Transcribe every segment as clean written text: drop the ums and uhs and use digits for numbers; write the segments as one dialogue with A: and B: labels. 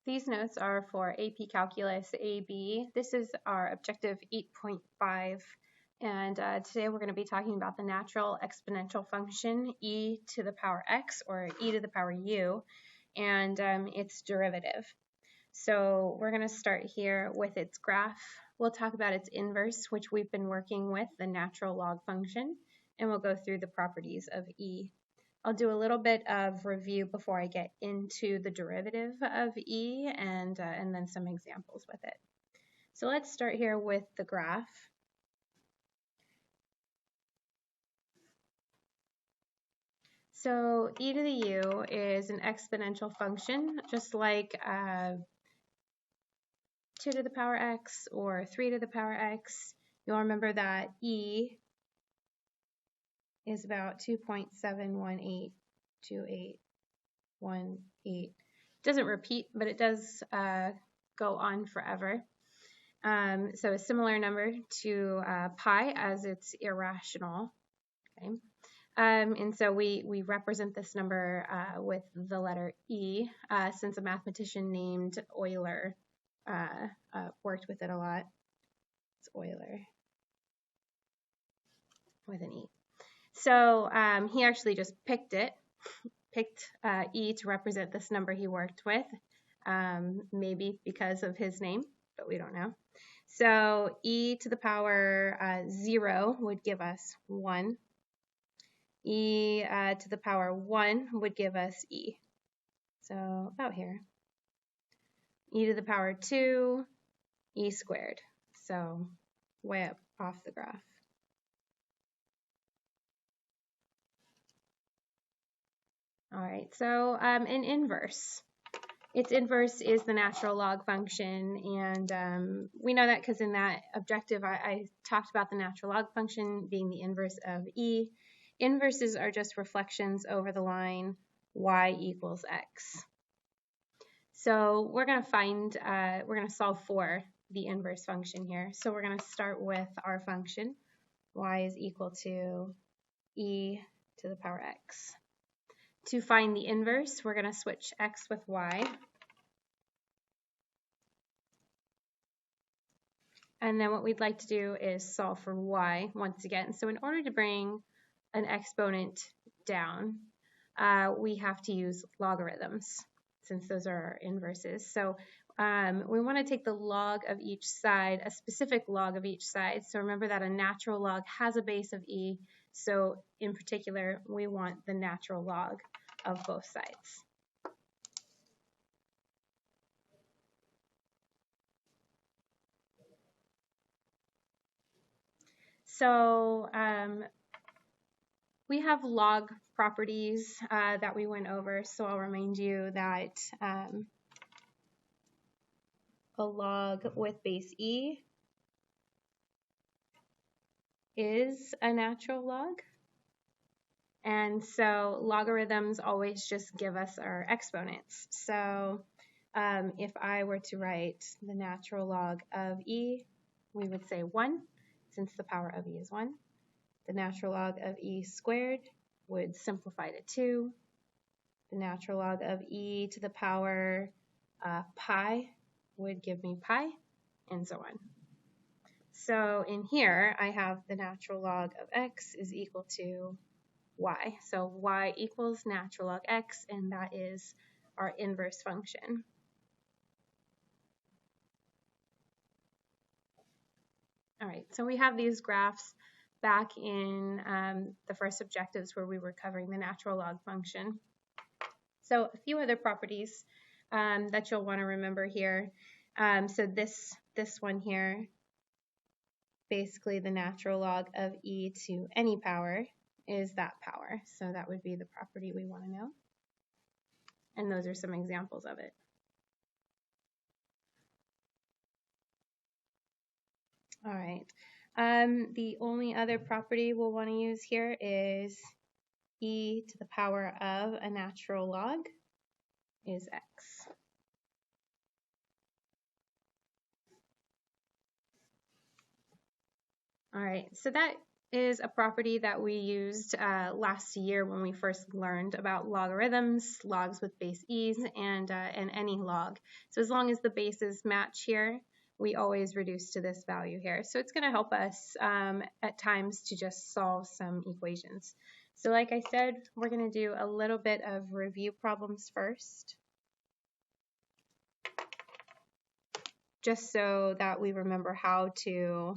A: These notes are for AP Calculus AB. This is our objective 8.5, and today we're going to be talking about the natural exponential function e to the power x, or e to the power u, and its derivative. So we're going to start here with its graph. We'll talk about its inverse, which we've been working with, the natural log function, and we'll go through the properties of e. I'll do a little bit of review before I get into the derivative of e and then some examples with it. So let's start here with the graph. So e to the u is an exponential function, just like 2 to the power x or 3 to the power x. You'll remember that e is about 2.7182818. Doesn't repeat, but it does go on forever. So a similar number to pi, as it's irrational. Okay. And so we represent this number with the letter E, since a mathematician named Euler worked with it a lot. It's Euler with an E. So he actually just picked E to represent this number he worked with, maybe because of his name, but we don't know. So e to the power 0 would give us 1. E to the power 1 would give us e. So about here. E to the power 2, e squared. So way up off the graph. All right, so an inverse. Its inverse is the natural log function, and we know that because in that objective I talked about the natural log function being the inverse of e. Inverses are just reflections over the line y equals x. So we're going to solve for the inverse function here. So we're going to start with our function. Y is equal to e to the power x. To find the inverse, we're going to switch x with y. And then what we'd like to do is solve for y once again. So in order to bring an exponent down, we have to use logarithms, since those are our inverses. So we want to take the log of each side, a specific log of each side. So remember that a natural log has a base of e. So in particular, we want the natural log of both sides. So we have log properties that we went over. So I'll remind you that a log with base e is a natural log. And so logarithms always just give us our exponents. So if I were to write the natural log of e, we would say 1, since the power of e is 1. The natural log of e squared would simplify to 2. The natural log of e to the power pi would give me pi, and so on. So in here, I have the natural log of x is equal to y. So y equals natural log x, and that is our inverse function. All right, so we have these graphs back in the first objectives where we were covering the natural log function. So a few other properties that you'll want to remember here. So this one here, basically the natural log of e to any power is that power. So that would be the property we want to know. And those are some examples of it. All right. The only other property we'll want to use here is e to the power of a natural log is x. All right, so that is a property that we used last year when we first learned about logarithms, logs with base e's, and any log. So as long as the bases match here, we always reduce to this value here. So it's going to help us at times to just solve some equations. So like I said, we're going to do a little bit of review problems first, just so that we remember how to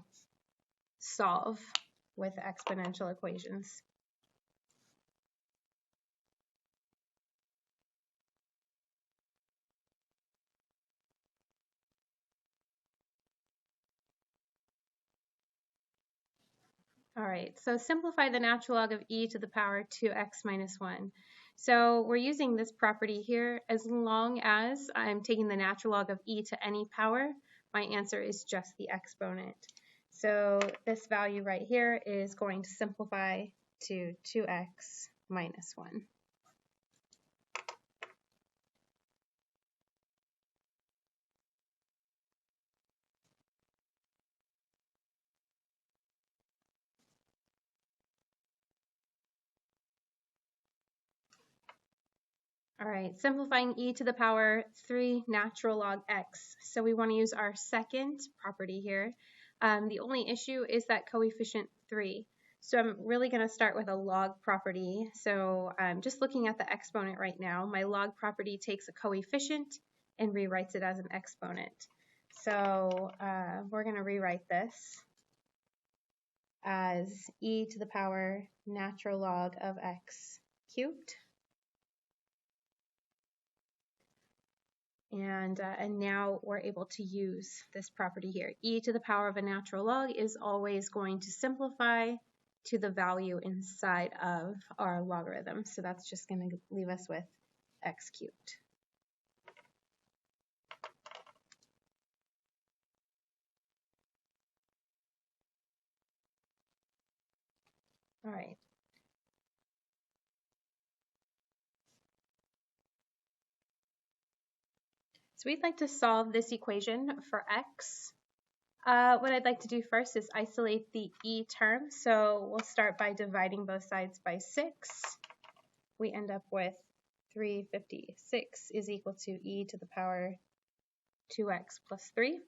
A: solve with exponential equations. All right, so simplify the natural log of e to the power 2x minus 1. So we're using this property here. As long as I'm taking the natural log of e to any power, my answer is just the exponent. So this value right here is going to simplify to 2x minus 1. All right, simplifying e to the power 3 natural log x. So we want to use our second property here. The only issue is that coefficient 3. So I'm really going to start with a log property. So I'm just looking at the exponent right now. My log property takes a coefficient and rewrites it as an exponent. So we're going to rewrite this as e to the power natural log of x cubed. And now we're able to use this property here. E to the power of a natural log is always going to simplify to the value inside of our logarithm. So that's just going to leave us with x cubed. All right. So we'd like to solve this equation for x. What I'd like to do first is isolate the e term. So we'll start by dividing both sides by 6. We end up with 356 is equal to e to the power 2x plus 3.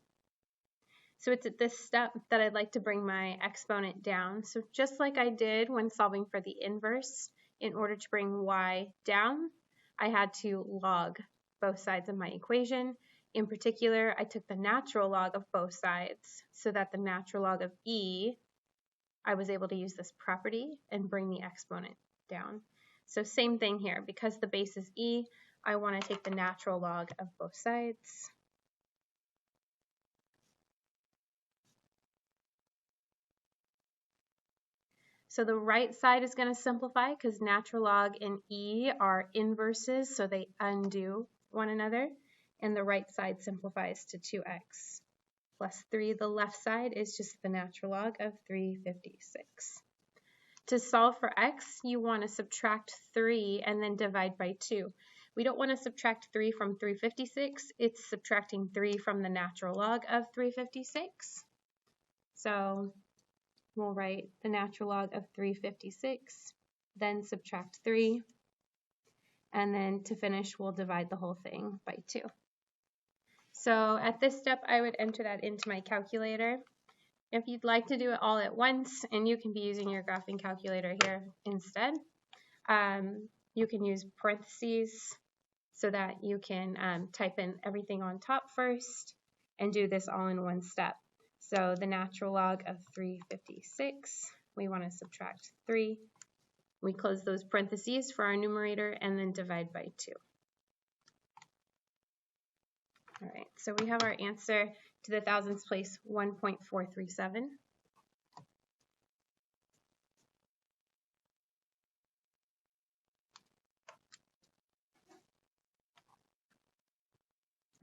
A: So it's at this step that I'd like to bring my exponent down. So just like I did when solving for the inverse, in order to bring y down, I had to log both sides of my equation. In particular, I took the natural log of both sides so that the natural log of e, I was able to use this property and bring the exponent down. So same thing here, because the base is e, I want to take the natural log of both sides. So the right side is going to simplify because natural log and e are inverses, so they undo one another. And the right side simplifies to 2x plus 3. The left side is just the natural log of 356. To solve for x, you want to subtract 3 and then divide by 2. We don't want to subtract 3 from 356. It's subtracting 3 from the natural log of 356. So we'll write the natural log of 356, then subtract 3, and then to finish, we'll divide the whole thing by 2. So at this step, I would enter that into my calculator. If you'd like to do it all at once, and you can be using your graphing calculator here instead, you can use parentheses so that you can type in everything on top first and do this all in one step. So the natural log of 356, we want to subtract 3. We close those parentheses for our numerator and then divide by 2. All right, so we have our answer to the thousandths place, 1.437.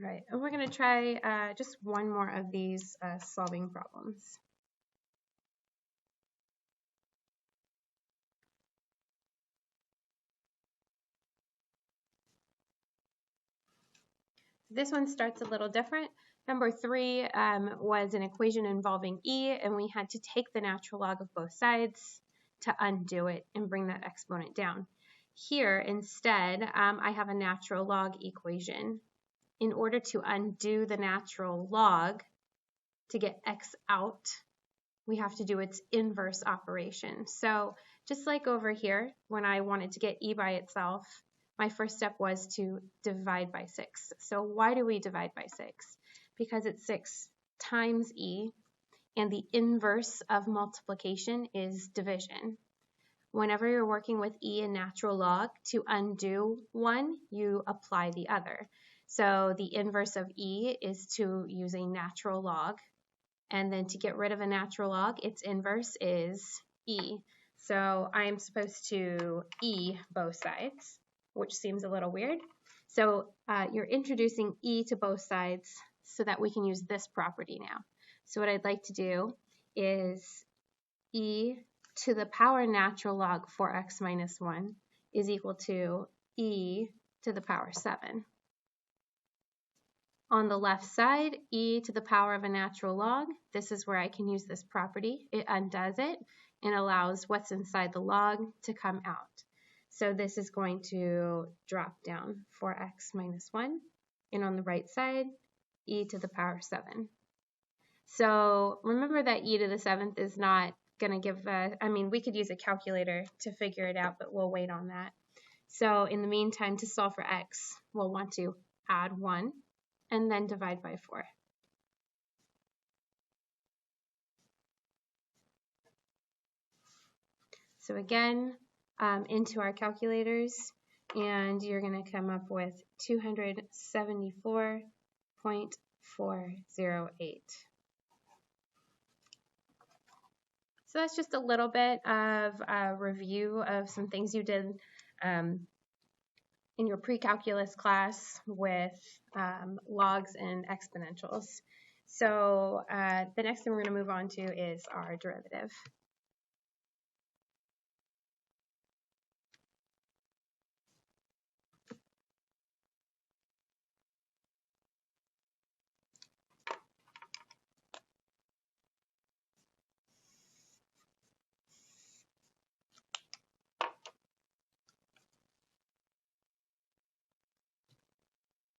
A: All right, and we're going to try just one more of these solving problems. This one starts a little different. Number 3 was an equation involving e, and we had to take the natural log of both sides to undo it and bring that exponent down. Here, instead, I have a natural log equation. In order to undo the natural log to get x out, we have to do its inverse operation. So just like over here, when I wanted to get e by itself, my first step was to divide by 6. So why do we divide by 6? Because it's 6 times e, and the inverse of multiplication is division. Whenever you're working with e in natural log, to undo one, you apply the other. So the inverse of e is to use a natural log, and then to get rid of a natural log, its inverse is e. So I'm supposed to e both sides, which seems a little weird. So you're introducing e to both sides so that we can use this property now. So what I'd like to do is e to the power natural log 4x minus 1 is equal to e to the power 7. On the left side, e to the power of a natural log, this is where I can use this property. It undoes it and allows what's inside the log to come out. So this is going to drop down 4x minus 1. And on the right side, e to the power 7. So remember that e to the 7th is not going to give us, we could use a calculator to figure it out, but we'll wait on that. So in the meantime, to solve for x, we'll want to add 1 and then divide by 4. So again, into our calculators, and you're going to come up with 274.408. So that's just a little bit of a review of some things you did in your pre-calculus class with logs and exponentials. So the next thing we're going to move on to is our derivative.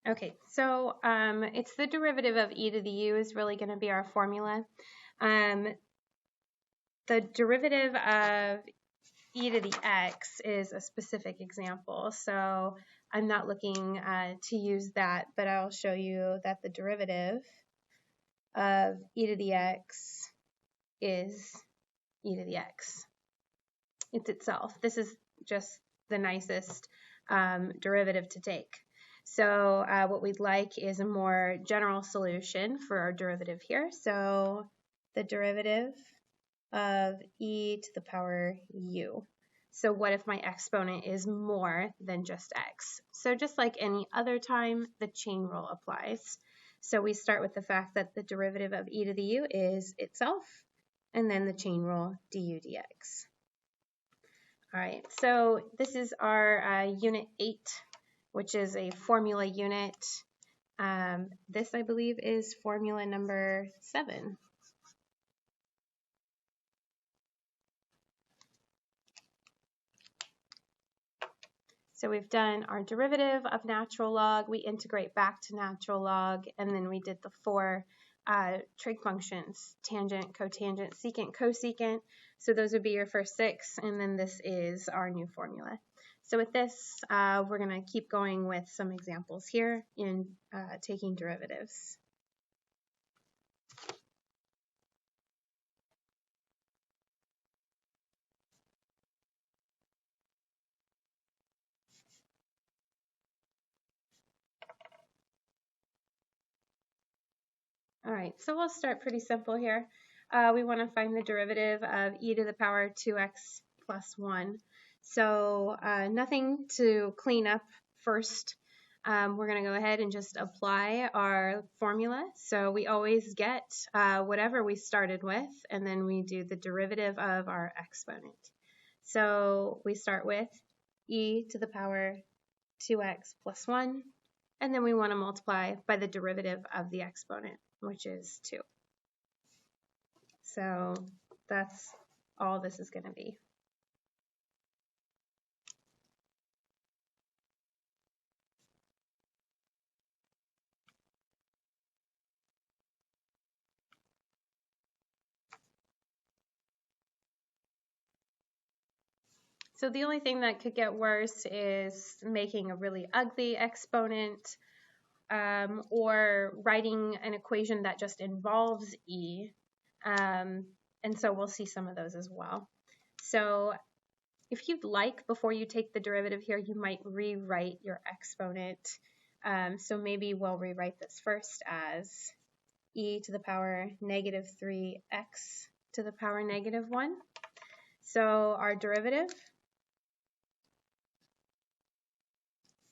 A: Okay, so it's the derivative of e to the u is really going to be our formula. The derivative of e to the x is a specific example, so I'm not looking to use that, but I'll show you that the derivative of e to the x is e to the x. It's itself. This is just the nicest derivative to take. So what we'd like is a more general solution for our derivative here. So the derivative of e to the power u. So what if my exponent is more than just x? So just like any other time, the chain rule applies. So we start with the fact that the derivative of e to the u is itself, and then the chain rule du dx. All right, so this is our unit 8, which is a formula unit. This, I believe, is formula number 7. So we've done our derivative of natural log, we integrate back to natural log, and then we did the 4 trig functions, tangent, cotangent, secant, cosecant. So those would be your first 6, and then this is our new formula. So with this, we're going to keep going with some examples here in taking derivatives. All right, so we'll start pretty simple here. We want to find the derivative of e to the power 2x plus 1. So nothing to clean up first. We're going to go ahead and just apply our formula. So we always get whatever we started with, and then we do the derivative of our exponent. So we start with e to the power 2x plus 1, And then we want to multiply by the derivative of the exponent, which is 2. So that's all this is going to be. So the only thing that could get worse is making a really ugly exponent, or writing an equation that just involves e. And so we'll see some of those as well. So if you'd like, before you take the derivative here, you might rewrite your exponent. So maybe we'll rewrite this first as e to the power negative 3x to the power negative 1. So our derivative,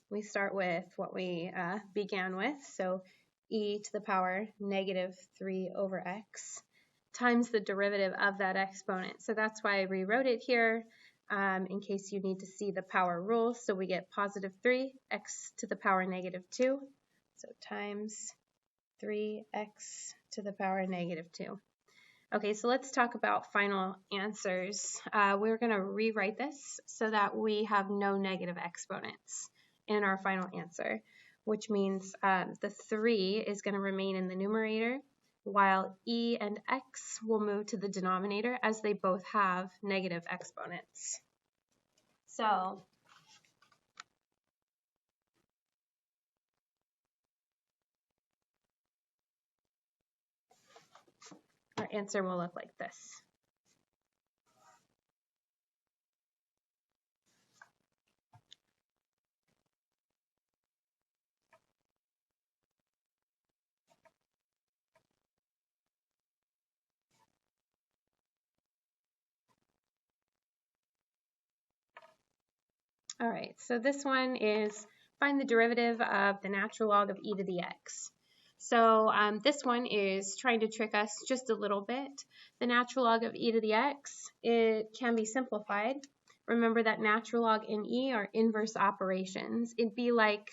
A: we start with what we began with. So e to the power negative 3 over x times the derivative of that exponent. So that's why I rewrote it here, in case you need to see the power rule. So we get positive 3, x to the power negative 2. So times 3x to the power negative 2. Okay, so let's talk about final answers. We're going to rewrite this so that we have no negative exponents in our final answer, which means the 3 is going to remain in the numerator, while e and x will move to the denominator as they both have negative exponents. So our answer will look like this. All right, so this one is find the derivative of the natural log of e to the x. So this one is trying to trick us just a little bit. The natural log of e to the x, it can be simplified. Remember that natural log and e are inverse operations. It'd be like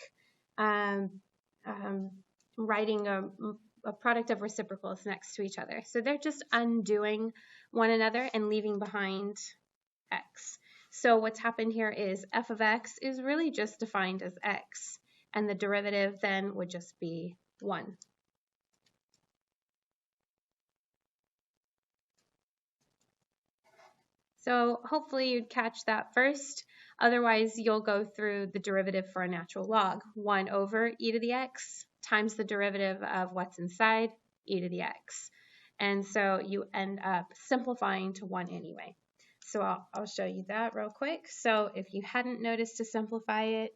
A: writing a product of reciprocals next to each other. So they're just undoing one another and leaving behind x. So what's happened here is f of x is really just defined as x, and the derivative then would just be 1. So hopefully you'd catch that first. Otherwise, you'll go through the derivative for a natural log. 1 over e to the x times the derivative of what's inside, e to the x. And so you end up simplifying to 1 anyway. So I'll show you that real quick. So if you hadn't noticed to simplify it,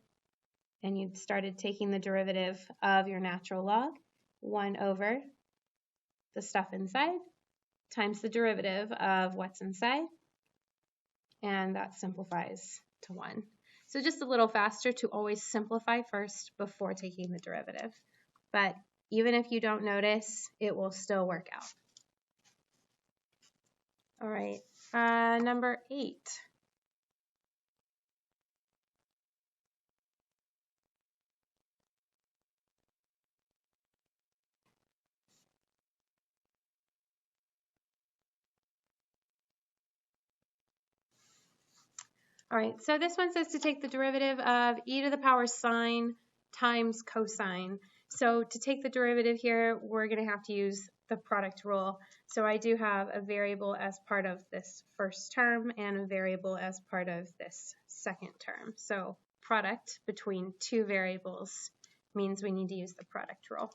A: and you started taking the derivative of your natural log, 1 over the stuff inside times the derivative of what's inside, and that simplifies to 1. So just a little faster to always simplify first before taking the derivative. But even if you don't notice, it will still work out. All right, number 8. All right, so this one says to take the derivative of e to the power sine times cosine. So to take the derivative here, we're going to have to use the product rule. So I do have a variable as part of this first term and a variable as part of this second term. So product between two variables means we need to use the product rule.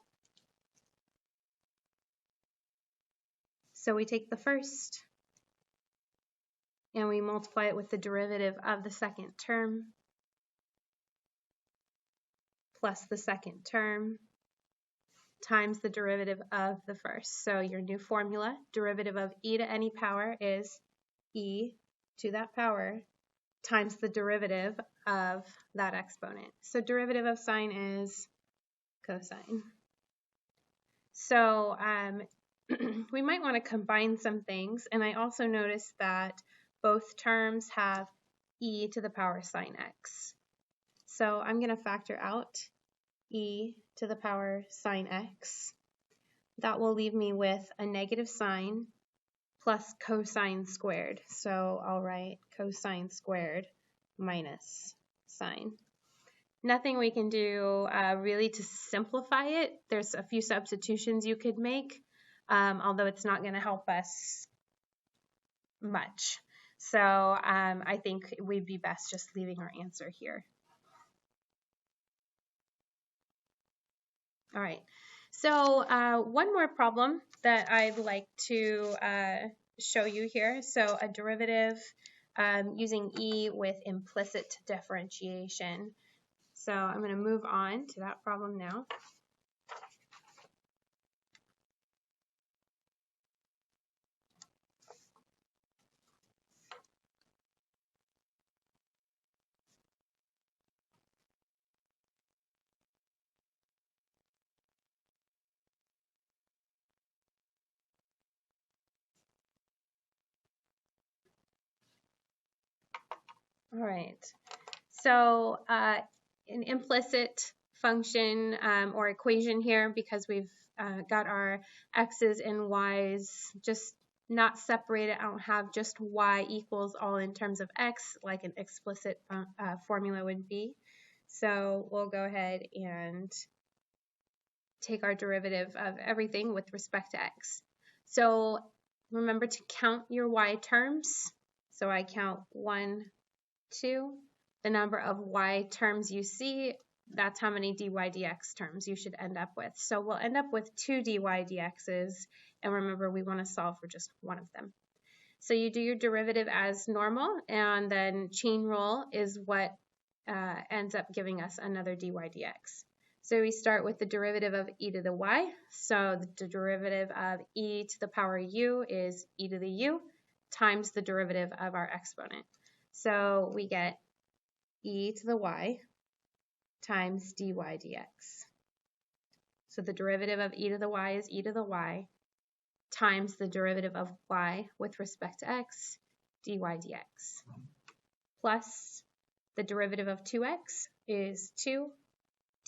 A: So we take the first and we multiply it with the derivative of the second term plus the second term times the derivative of the first. So your new formula, derivative of e to any power is e to that power times the derivative of that exponent. So derivative of sine is cosine. So we might want to combine some things, and I also noticed that both terms have e to the power sine x. So I'm going to factor out e to the power sine x. That will leave me with a negative sign plus cosine squared. So I'll write cosine squared minus sine. Nothing we can do really to simplify it. There's a few substitutions you could make, although it's not going to help us much. So I think we'd be best just leaving our answer here. All right, so one more problem that I'd like to show you here. So a derivative using e with implicit differentiation. So I'm going to move on to that problem now. All right, so an implicit function or equation here, because we've got our x's and y's just not separated. I don't have just y equals all in terms of x like an explicit formula would be. So we'll go ahead and take our derivative of everything with respect to x. So remember to count your y terms. So I count 1, 2. The number of y terms you see, that's how many dy dx terms you should end up with. So we'll end up with 2 dy dx's, and remember we want to solve for just one of them. So you do your derivative as normal, and then chain rule is what ends up giving us another dy dx. So we start with the derivative of e to the y. So the derivative of e to the power u is e to the u times the derivative of our exponent. So we get e to the y times dy dx. So the derivative of e to the y is e to the y times the derivative of y with respect to x, dy dx. Plus the derivative of 2x is 2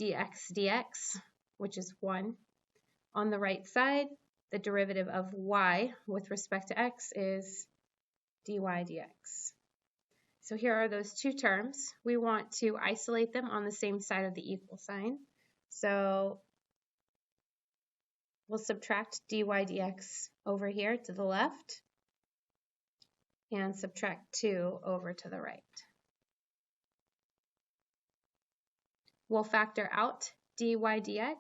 A: dx dx, which is 1. On the right side, the derivative of y with respect to x is dy dx. So here are those two terms. We want to isolate them on the same side of the equal sign. So we'll subtract dy dx over here to the left and subtract 2 over to the right. We'll factor out dy dx,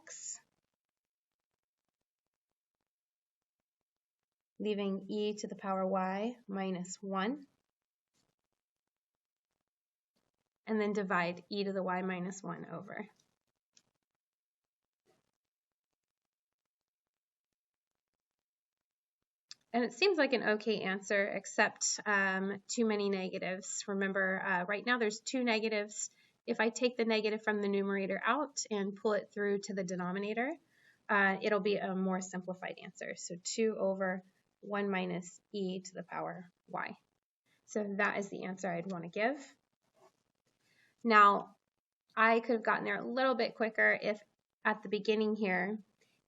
A: leaving e to the power y minus 1. And then divide e to the y minus 1 over. And it seems like an okay answer, except too many negatives. Remember, right now there's 2 negatives. If I take the negative from the numerator out and pull it through to the denominator, it'll be a more simplified answer. So 2 over 1 minus e to the power y. So that is the answer I'd want to give. Now, I could have gotten there a little bit quicker if at the beginning here,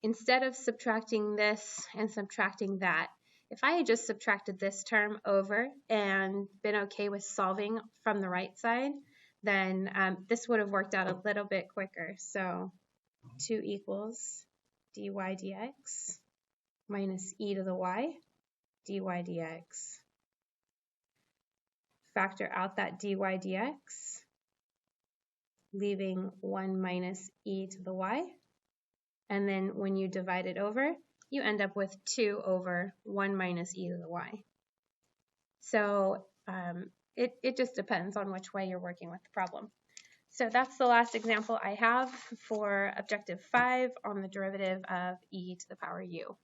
A: instead of subtracting this and subtracting that, if I had just subtracted this term over and been okay with solving from the right side, then this would have worked out a little bit quicker. So 2 equals dy dx minus e to the y dy dx. Factor out that dy dx, leaving 1 minus e to the y. And then when you divide it over, you end up with 2 over 1 minus e to the y. So it just depends on which way you're working with the problem. So that's the last example I have for objective 5 on the derivative of e to the power u.